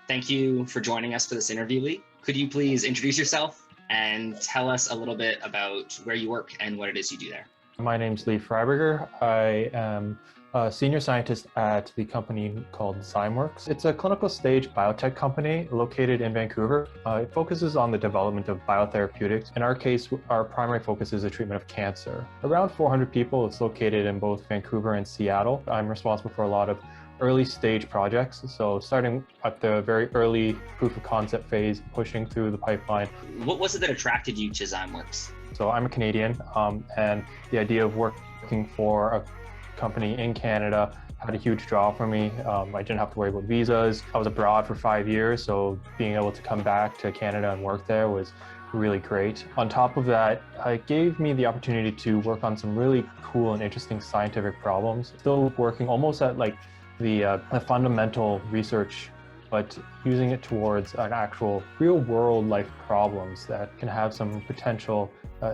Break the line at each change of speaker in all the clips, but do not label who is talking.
Thank you for joining us for this interview, Lee. Could you please introduce yourself and tell us a little bit about where you work and what it is you do there?
My name's Lee Freiburger. I am a senior scientist at the company called Zymeworks. It's a clinical stage biotech company located in Vancouver. It focuses on the development of biotherapeutics. In our case, our primary focus is the treatment of cancer. Around 400 people. It's located in both Vancouver and Seattle. I'm responsible for a lot of early stage projects. So starting at the very early proof of concept phase, pushing through the pipeline.
What was it that attracted you to Zymeworks?
So I'm a Canadian, and the idea of working for a company in Canada had a huge draw for me. I didn't have to worry about visas. I was abroad for 5 years, so being able to come back to Canada and work there was really great. On top of that, it gave me the opportunity to work on some really cool and interesting scientific problems. Still working almost at like the fundamental research, but using it towards an actual real world life problems that can have some potential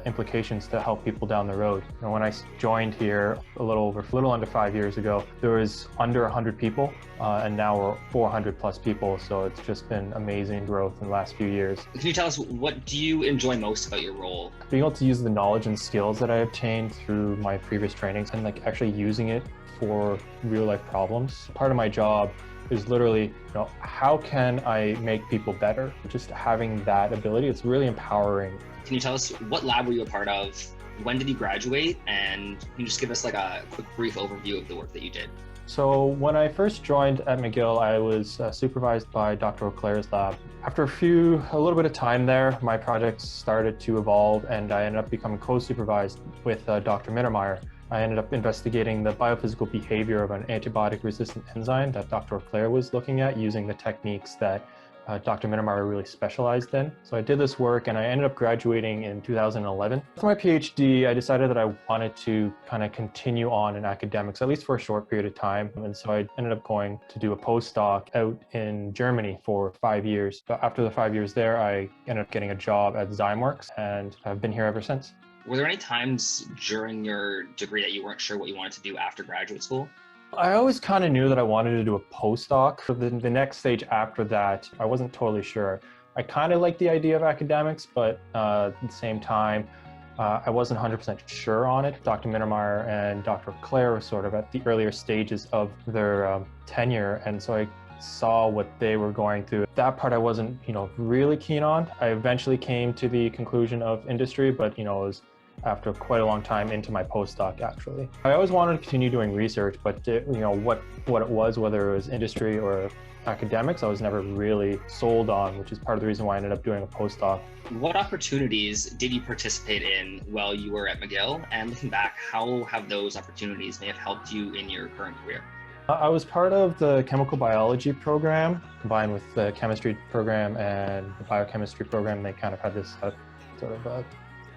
implications to help people down the road. And when I joined here a little under 5 years ago, there was under 100 people, and now we're 400 plus people. So it's just been amazing growth in the last few years.
Can you tell us, what do you enjoy most about your role?
Being able to use the knowledge and skills that I obtained through my previous trainings and like actually using it for real life problems. Part of my job is literally, how can I make people better? Just having that ability, it's really empowering.
Can you tell us what lab were you a part of? When did you graduate? And can you just give us like a quick brief overview of the work that you did?
So when I first joined at McGill, I was supervised by Dr. Auclair's lab. After a little bit of time there, my projects started to evolve and I ended up becoming co-supervised with Dr. Mittermaier. I ended up investigating the biophysical behavior of an antibiotic-resistant enzyme that Dr. Auclair was looking at using the techniques that Dr. Mittermaier really specialized in. So I did this work and I ended up graduating in 2011. For my PhD, I decided that I wanted to kind of continue on in academics, at least for a short period of time. And so I ended up going to do a postdoc out in Germany for 5 years. But after the 5 years there, I ended up getting a job at Zymeworks and I've been here ever since.
Were there any times during your degree that you weren't sure what you wanted to do after graduate school?
I always kind of knew that I wanted to do a postdoc. For the next stage after that, I wasn't totally sure. I kind of liked the idea of academics, but at the same time, I wasn't 100% sure on it. Dr. Mittermaier and Dr. Auclair were sort of at the earlier stages of their tenure, and so I saw what they were going through. That part I wasn't, really keen on. I eventually came to the conclusion of industry, but it was after quite a long time into my postdoc, actually. I always wanted to continue doing research, but what it was, whether it was industry or academics, I was never really sold on, which is part of the reason why I ended up doing a postdoc.
What opportunities did you participate in while you were at McGill? And looking back, how have those opportunities may have helped you in your current career?
I was part of the chemical biology program, combined with the chemistry program and the biochemistry program. They kind of had this sort of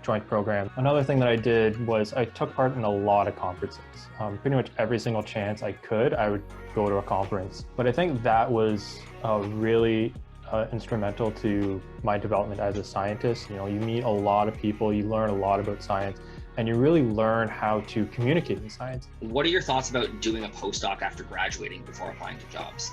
joint program. Another thing that I did was I took part in a lot of conferences. Pretty much every single chance I could, I would go to a conference. But I think that was really instrumental to my development as a scientist. You meet a lot of people, you learn a lot about science, and you really learn how to communicate in science.
What are your thoughts about doing a postdoc after graduating before applying to jobs?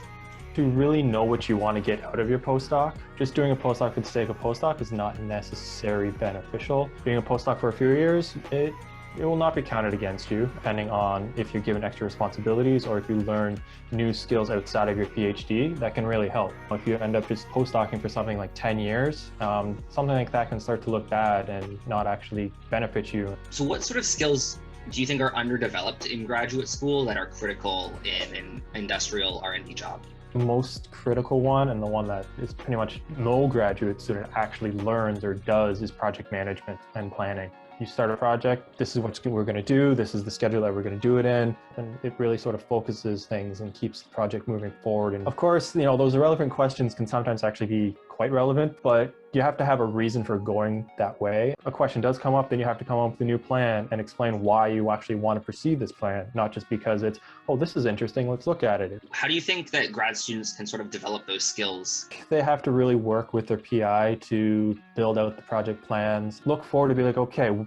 To really know what you want to get out of your postdoc, just doing a postdoc for the sake of postdoc is not necessarily beneficial. Being a postdoc for a few years, it will not be counted against you, depending on if you're given extra responsibilities or if you learn new skills outside of your PhD, that can really help. If you end up just postdocing for something like 10 years, something like that can start to look bad and not actually benefit you.
So what sort of skills do you think are underdeveloped in graduate school that are critical in an industrial R&D job?
The most critical one, and the one that is pretty much no graduate student actually learns or does, is project management and planning. You start a project, this is what we're going to do, this is the schedule that we're going to do it in, and it really sort of focuses things and keeps the project moving forward. And of course, those irrelevant questions can sometimes actually be quite relevant, but you have to have a reason for going that way. A question does come up, then you have to come up with a new plan and explain why you actually want to proceed this plan, not just because it's, oh, this is interesting, let's look at it.
How do you think that grad students can sort of develop those skills?
They have to really work with their PI to build out the project plans, look forward to be like, okay,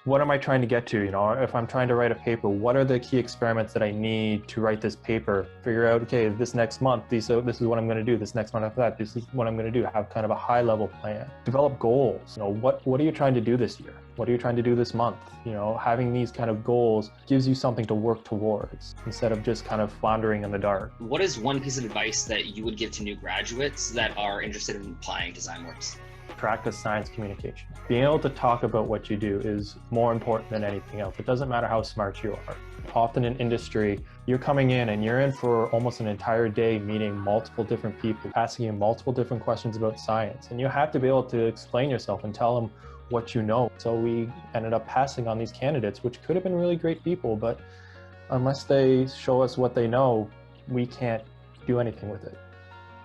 what am I trying to get to? If I'm trying to write a paper, what are the key experiments that I need to write this paper? Figure out, okay, this next month, this is what I'm going to do. This next month after that, this is what I'm going to do. Have kind of a high level plan. Develop goals. What are you trying to do this year? What are you trying to do this month? Having these kind of goals gives you something to work towards instead of just kind of floundering in the dark.
What is one piece of advice that you would give to new graduates that are interested in applying to Zymeworks?
Practice science communication. Being able to talk about what you do is more important than anything else. It doesn't matter how smart you are. Often in industry, you're coming in and you're in for almost an entire day meeting multiple different people, asking you multiple different questions about science. And you have to be able to explain yourself and tell them what you know. So we ended up passing on these candidates, which could have been really great people, but unless they show us what they know, we can't do anything with it.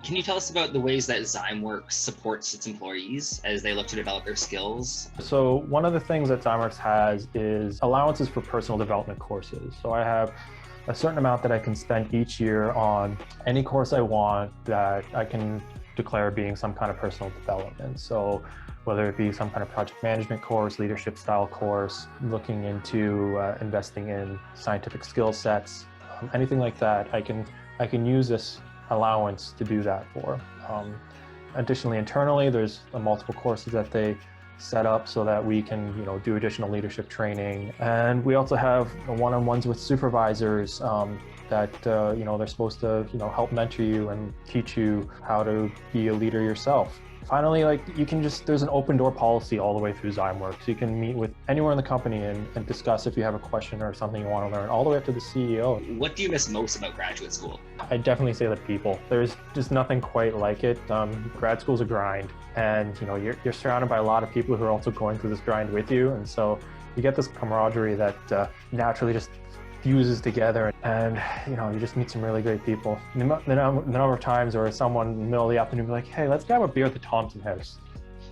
Can you tell us about the ways that Zymeworks supports its employees as they look to develop their skills?
So one of the things that Zymeworks has is allowances for personal development courses. So I have a certain amount that I can spend each year on any course I want that I can declare being some kind of personal development. So whether it be some kind of project management course, leadership style course, looking into investing in scientific skill sets, anything like that, I can use this allowance to do that for. Additionally, internally, there's multiple courses that they set up so that we can, do additional leadership training. And we also have one-on-ones with supervisors that, they're supposed to, help mentor you and teach you how to be a leader yourself. Finally, there's an open door policy all the way through Zymeworks. You can meet with anyone in the company and discuss if you have a question or something you want to learn, all the way up to the CEO.
What do you miss most about graduate school?
I definitely say the people. There's just nothing quite like it. Grad school's a grind, and you're surrounded by a lot of people who are also going through this grind with you, and so you get this camaraderie that naturally just fuses together, and you just meet some really great people. The number of times where someone in the middle of the afternoon will be like, hey, let's grab a beer at the Thompson House.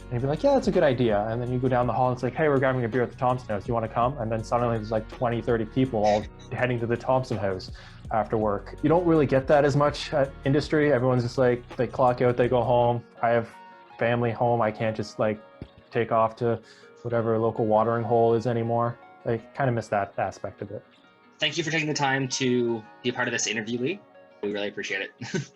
And you'd be like, yeah, that's a good idea. And then you go down the hall and it's like, hey, we're grabbing a beer at the Thompson House. You want to come? And then suddenly there's like 20, 30 people all heading to the Thompson House after work. You don't really get that as much at industry. Everyone's just like, they clock out, they go home. I have family home. I can't just take off to whatever local watering hole is anymore. I kind of miss that aspect of it.
Thank you for taking the time to be a part of this interview, Lee. We really appreciate it.